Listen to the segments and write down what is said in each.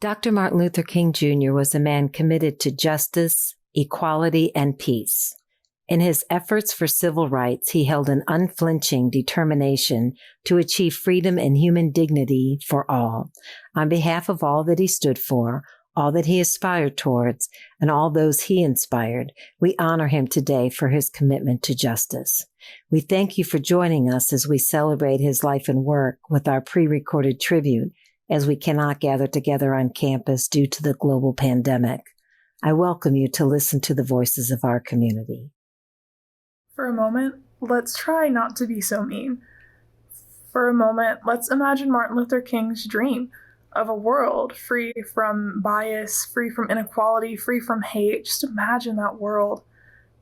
Dr. Martin Luther King Jr. was a man committed to justice, equality, and peace. In his efforts for civil rights, he held an unflinching determination to achieve freedom and human dignity for all. On behalf of all that he stood for, all that he aspired towards, and all those he inspired, we honor him today for his commitment to justice. We thank you for joining us as we celebrate his life and work with our pre-recorded tribute, as we cannot gather together on campus due to the global pandemic. I welcome you to listen to the voices of our community. For a moment, let's try not to be so mean. For a moment, let's imagine Martin Luther King's dream of a world free from bias, free from inequality, free from hate. Just imagine that world.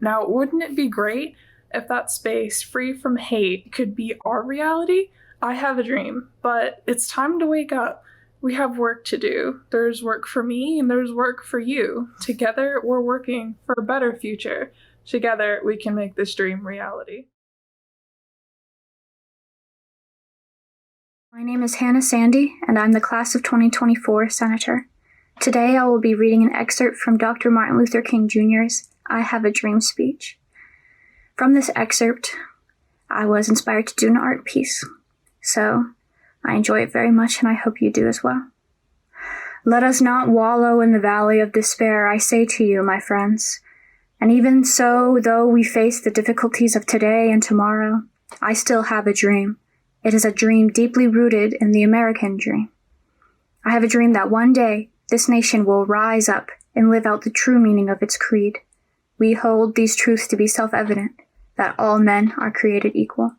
Now, wouldn't it be great if that space free from hate could be our reality? I have a dream, but it's time to wake up. We have work to do. There's work for me and there's work for you. Together, we're working for a better future. Together, we can make this dream reality. My name is Hannah Sandy, and I'm the Class of 2024 Senator. Today, I will be reading an excerpt from Dr. Martin Luther King Jr.'s I Have a Dream speech. From this excerpt, I was inspired to do an art piece. So, I enjoy it very much, and I hope you do as well. Let us not wallow in the valley of despair, I say to you, my friends. And even so, though we face the difficulties of today and tomorrow, I still have a dream. It is a dream deeply rooted in the American dream. I have a dream that one day this nation will rise up and live out the true meaning of its creed. We hold these truths to be self-evident, that all men are created equal.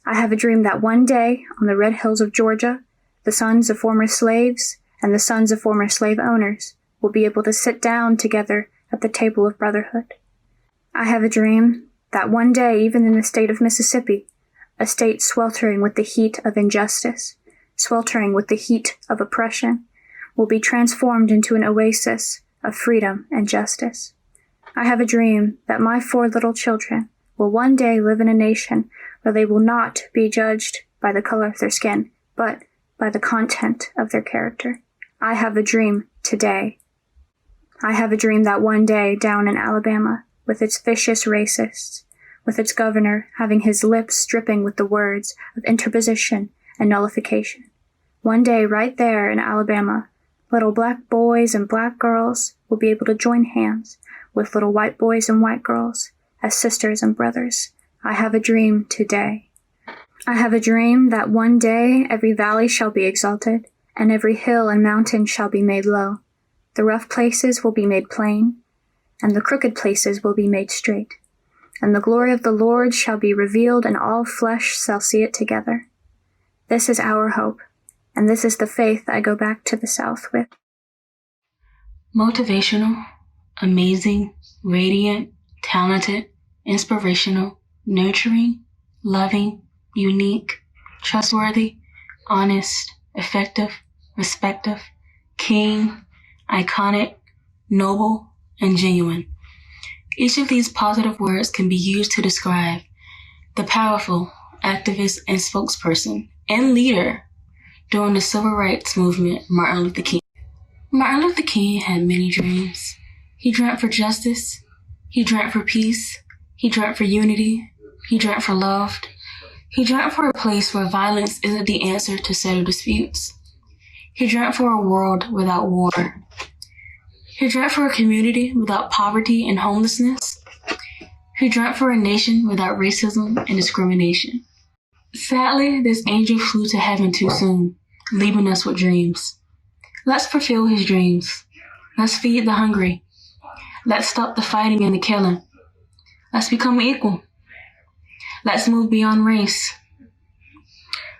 I have a dream that one day, on the red hills of Georgia, the sons of former slaves and the sons of former slave owners will be able to sit down together at the table of brotherhood. I have a dream that one day, even in the state of Mississippi, a state sweltering with the heat of injustice, sweltering with the heat of oppression, will be transformed into an oasis of freedom and justice. I have a dream that my 4 little children will one day live in a nation where they will not be judged by the color of their skin, but by the content of their character. I have a dream today. I have a dream that one day down in Alabama, with its vicious racists, with its governor having his lips dripping with the words of interposition and nullification, one day right there in Alabama, little black boys and black girls will be able to join hands with little white boys and white girls as sisters and brothers. I have a dream today. I have a dream that one day every valley shall be exalted, and every hill and mountain shall be made low. The rough places will be made plain, and the crooked places will be made straight. And the glory of the Lord shall be revealed, and all flesh shall see it together. This is our hope, and this is the faith I go back to the South with. Motivational, amazing, radiant, talented, inspirational, nurturing, loving, unique, trustworthy, honest, effective, respective, king, iconic, noble, and genuine. Each of these positive words can be used to describe the powerful activist and spokesperson and leader during the civil rights movement, Martin Luther King. Martin Luther King had many dreams. He dreamt for justice. He dreamt for peace. He dreamt for unity. He dreamt for love. He dreamt for a place where violence isn't the answer to settle disputes. He dreamt for a world without war. He dreamt for a community without poverty and homelessness. He dreamt for a nation without racism and discrimination. Sadly, this angel flew to heaven too soon, leaving us with dreams. Let's fulfill his dreams. Let's feed the hungry. Let's stop the fighting and the killing. Let's become equal. Let's move beyond race.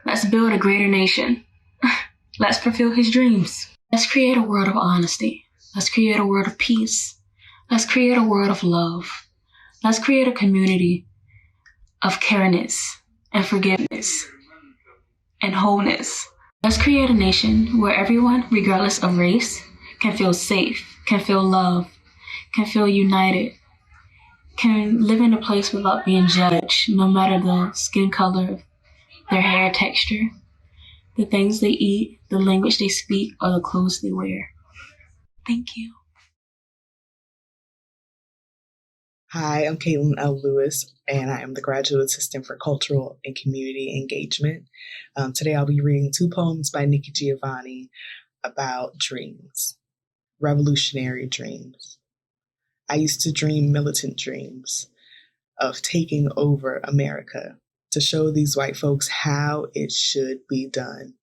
Let's build a greater nation. Let's fulfill his dreams. Let's create a world of honesty. Let's create a world of peace. Let's create a world of love. Let's create a community of careness and forgiveness and wholeness. Let's create a nation where everyone, regardless of race, can feel safe, can feel loved, can feel united, can live in a place without being judged, no matter the skin color, their hair texture, the things they eat, the language they speak, or the clothes they wear. Thank you. Hi, I'm Caitlyn L. Lewis, and I am the Graduate Assistant for Cultural and Community Engagement. Today I'll be reading 2 poems by Nikki Giovanni about dreams, revolutionary dreams. I used to dream militant dreams of taking over America to show these white folks how it should be done.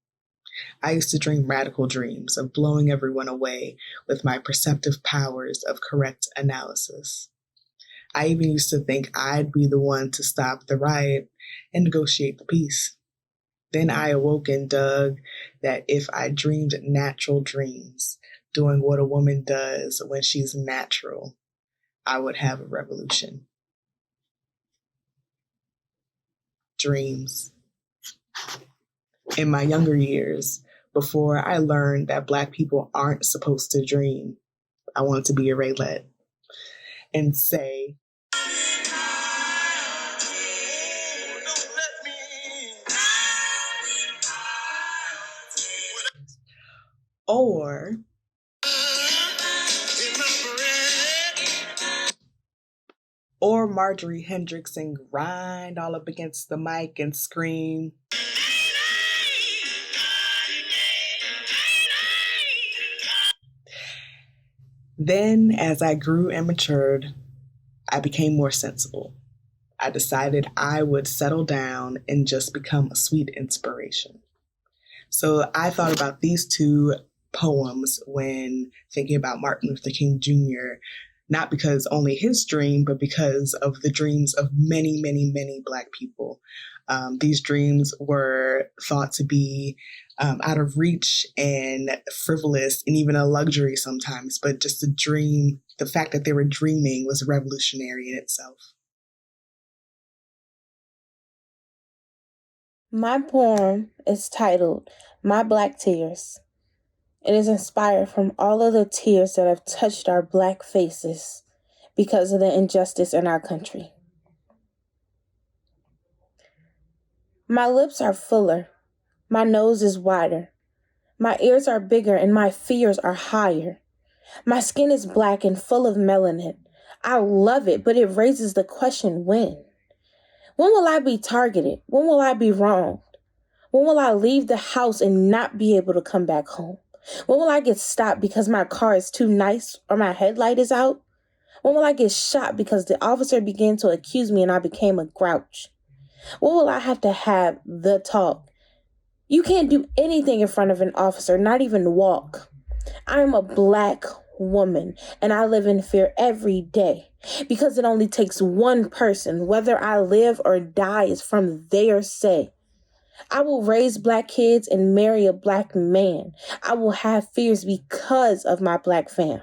I used to dream radical dreams of blowing everyone away with my perceptive powers of correct analysis. I even used to think I'd be the one to stop the riot and negotiate the peace. Then I awoke and dug that if I dreamed natural dreams, doing what a woman does when she's natural, I would have a revolution. Dreams. In my younger years, before I learned that Black people aren't supposed to dream, I wanted to be a Raylette and say, or Marjorie Hendrickson grind all up against the mic and scream, Then, as I grew and matured, I became more sensible. I decided I would settle down and just become a sweet inspiration. So I thought about these 2 poems when thinking about Martin Luther King Jr., not because only his dream, but because of the dreams of many, many, many Black people. These dreams were thought to be out of reach and frivolous and even a luxury sometimes, but just a dream, the fact that they were dreaming was revolutionary in itself. My poem is titled My Black Tears. It is inspired from all of the tears that have touched our Black faces because of the injustice in our country. My lips are fuller, my nose is wider, my ears are bigger and my fears are higher. My skin is black and full of melanin. I love it, but it raises the question, when? When will I be targeted? When will I be wronged? When will I leave the house and not be able to come back home? When will I get stopped because my car is too nice or my headlight is out? When will I get shot because the officer began to accuse me and I became a grouch? When will I have to have the talk? You can't do anything in front of an officer, not even walk. I am a Black woman and I live in fear every day because it only takes one person, whether I live or die is from their say. I will raise Black kids and marry a Black man. I will have fears because of my Black fam.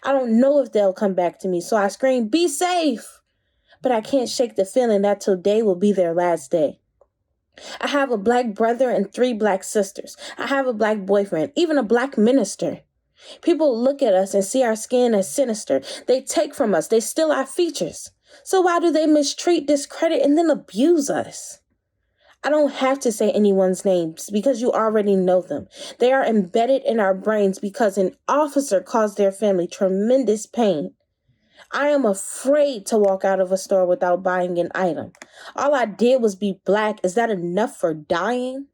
I don't know if they'll come back to me, so I scream, be safe. But I can't shake the feeling that today will be their last day. I have a Black brother and 3 Black sisters. I have a Black boyfriend, even a Black minister. People look at us and see our skin as sinister. They take from us. They steal our features. So why do they mistreat, discredit, and then abuse us? I don't have to say anyone's names because you already know them. They are embedded in our brains because an officer caused their family tremendous pain. I am afraid to walk out of a store without buying an item. All I did was be Black. Is that enough for dying?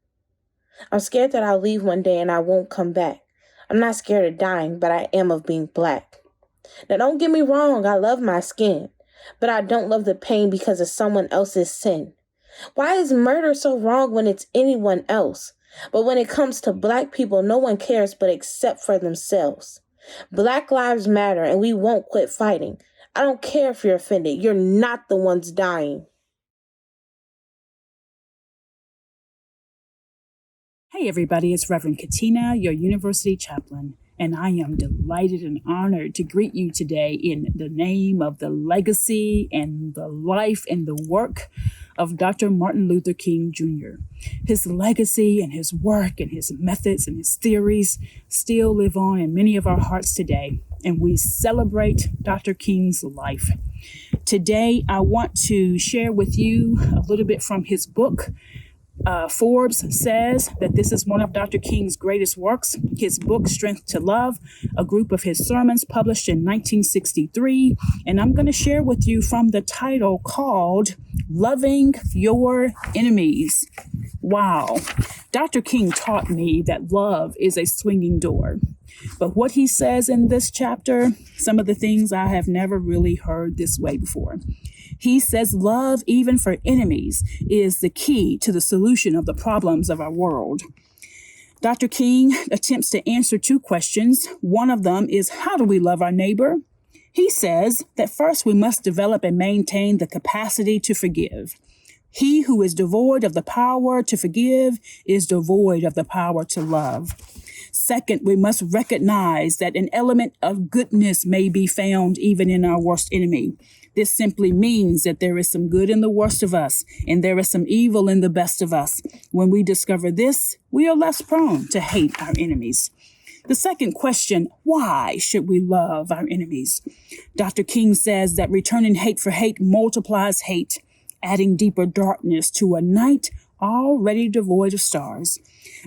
I'm scared that I'll leave one day and I won't come back. I'm not scared of dying, but I am of being Black. Now, don't get me wrong. I love my skin, but I don't love the pain because of someone else's sin. Why is murder so wrong when it's anyone else? But when it comes to Black people, no one cares but except for themselves. Black lives matter and we won't quit fighting. I don't care if you're offended. You're not the ones dying. Hey everybody, it's Reverend Catina, your university chaplain, and I am delighted and honored to greet you today in the name of the legacy and the life and the work of Dr. Martin Luther King Jr. His legacy and his work and his methods and his theories still live on in many of our hearts today, and we celebrate Dr. King's life. Today, I want to share with you a little bit from his book, Forbes says that this is one of Dr. King's greatest works. His book, Strength to Love, a group of his sermons published in 1963. And I'm going to share with you from the title called Loving Your Enemies. Wow. Dr. King taught me that love is a swinging door. But what he says in this chapter, some of the things I have never really heard this way before. He says love, even for enemies, is the key to the solution of the problems of our world. Dr. King attempts to answer two questions. One of them is, how do we love our neighbor? He says that first we must develop and maintain the capacity to forgive. He who is devoid of the power to forgive is devoid of the power to love. Second, we must recognize that an element of goodness may be found even in our worst enemy. This simply means that there is some good in the worst of us, and there is some evil in the best of us. When we discover this, we are less prone to hate our enemies. The second question, why should we love our enemies? Dr. King says that returning hate for hate multiplies hate, adding deeper darkness to a night already devoid of stars.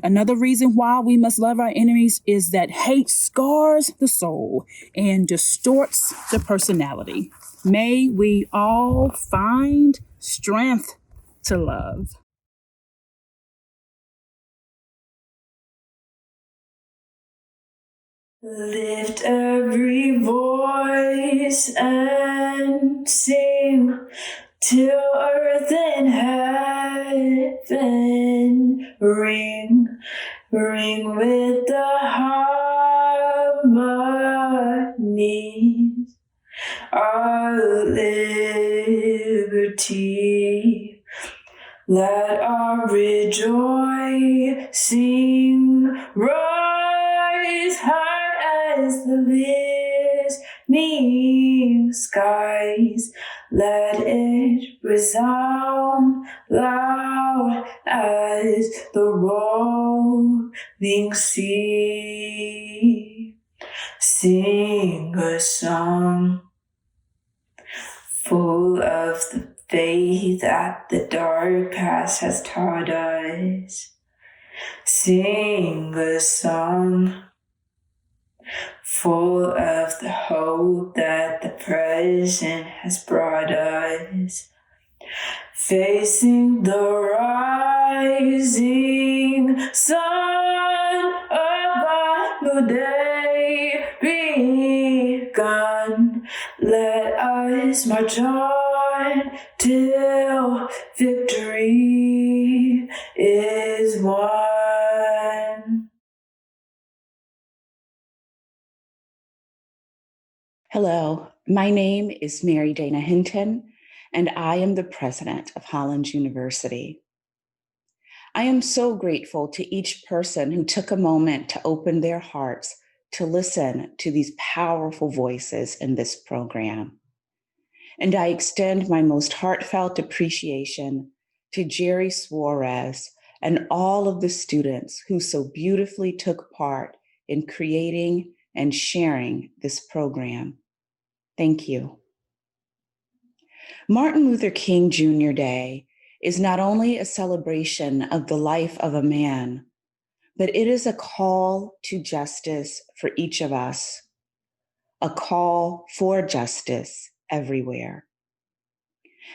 Another reason why we must love our enemies is that hate scars the soul and distorts the personality. May we all find strength to love. Lift every voice and sing till earth and heaven ring, ring with the harmonies our liberty. Let our rejoicing rise high as the listening skies. Let it resound loud as the rolling sea. Sing a song full of the faith that the dark past has taught us. Sing a song full of the hope that the present has brought us. Facing the rising sun of a new day begun. Let us march on till victory is won. Hello, my name is Mary Dana Hinton, and I am the president of Hollins University. I am so grateful to each person who took a moment to open their hearts to listen to these powerful voices in this program. And I extend my most heartfelt appreciation to Jerry Suarez and all of the students who so beautifully took part in creating and sharing this program. Thank you. Martin Luther King Jr. Day is not only a celebration of the life of a man, but it is a call to justice for each of us, a call for justice everywhere.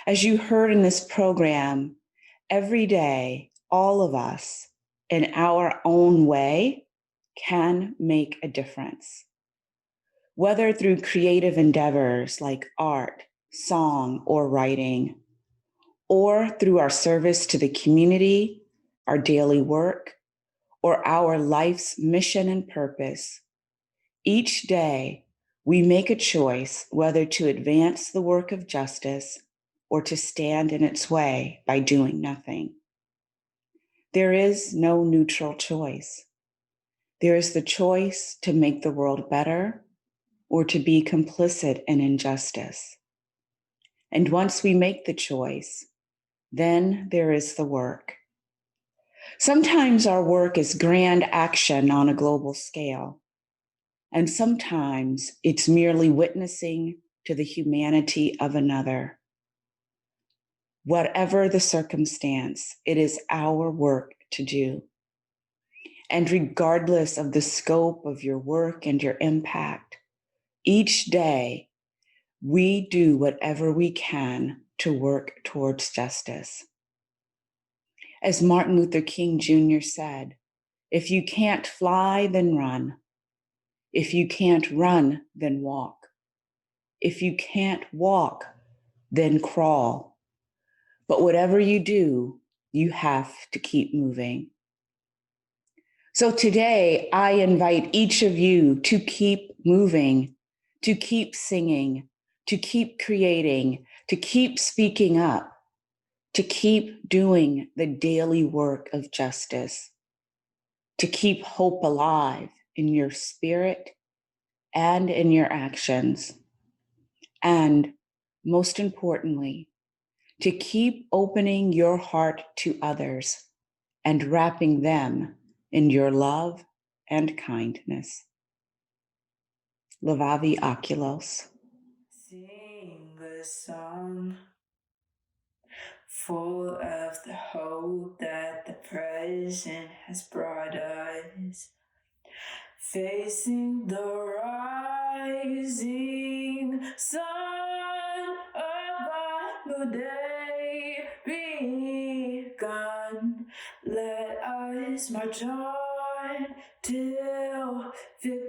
As you heard in this program, every day, all of us, in our own way, can make a difference. Whether through creative endeavors like art, song, or writing, or through our service to the community, our daily work, or our life's mission and purpose, each day we make a choice whether to advance the work of justice or to stand in its way by doing nothing. There is no neutral choice. There is the choice to make the world better or to be complicit in injustice. And once we make the choice, then there is the work. Sometimes our work is grand action on a global scale, and sometimes it's merely witnessing to the humanity of another. Whatever the circumstance, it is our work to do. And regardless of the scope of your work and your impact, each day we do whatever we can to work towards justice. As Martin Luther King Jr. said, if you can't fly, then run. If you can't run, then walk. If you can't walk, then crawl. But whatever you do, you have to keep moving. So today, I invite each of you to keep moving, to keep singing, to keep creating, to keep speaking up, to keep doing the daily work of justice, to keep hope alive in your spirit and in your actions. And most importantly, to keep opening your heart to others and wrapping them in your love and kindness. Levavi Oculos. Sing a song full of the hope that the present has brought us. Facing the rising sun of a new day begun. Let us march on till victory